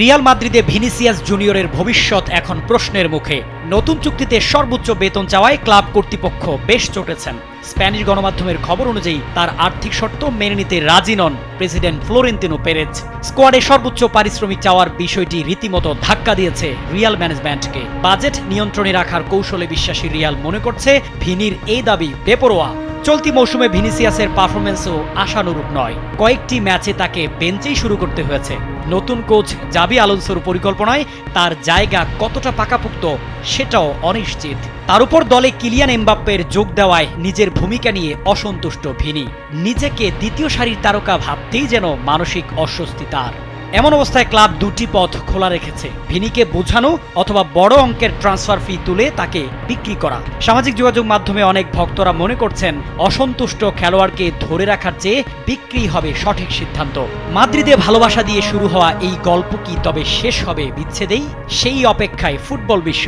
Real মাদ্রিদে Vinicius জুনিয়রের ভবিষ্যৎ এখন প্রশ্নের মুখে। নতুন চুক্তিতে সর্বোচ্চ বেতন চাওয়ায় ক্লাব কর্তৃপক্ষ বেশ চটেছেন। স্প্যানিশ গণমাধ্যমের খবর অনুযায়ী তার আর্থিক শর্ত মেনে নিতে রাজি নন প্রেসিডেন্ট ফ্লোরেন্তিনো পেরেজ। স্কোয়াডে সর্বোচ্চ পারিশ্রমিক চাওয়ার বিষয়টি রীতিমতো ধাক্কা দিয়েছে রিয়াল ম্যানেজমেন্টকে। বাজেট নিয়ন্ত্রণে রাখার কৌশলে বিশ্বাসী রিয়াল মনে করছে ভিনির এই দাবি বেপরোয়া। চলতি মৌসুমে ভিনিসিয়াসের পারফরমেন্সও আশানুরূপ নয়। কয়েকটি ম্যাচে তাকে বেঞ্চেই শুরু করতে হয়েছে। নতুন কোচ জাবি আলোনসোর পরিকল্পনায় তার জায়গা কতটা পাকাপোক্ত সেটাও অনিশ্চিত। তার উপর দলে কিলিয়ান এমবাপ্পের যোগ দেওয়ায় নিজের ভূমিকা নিয়ে অসন্তুষ্ট ভিনি। নিজেকে দ্বিতীয় সারির তারকা ভাবতেই যেন মানসিক অস্বস্তি তার। এমন অবস্থায় ক্লাব দুটি পথ খোলা রেখেছে, ভিনিকে বোঝানো অথবা বড় অঙ্কের ট্রান্সফার ফি তুলে তাকে বিক্রি করা। সামাজিক যোগাযোগ মাধ্যমে অনেক ভক্তরা মনে করছেন অসন্তুষ্ট খেলোয়াড়কে ধরে রাখার চেয়ে বিক্রি হবে সঠিক সিদ্ধান্ত। মাদ্রিদে ভালোবাসা দিয়ে শুরু হওয়া এই গল্প কি তবে শেষ হবে বিচ্ছেদেই? সেই অপেক্ষায় ফুটবল বিশ্ব।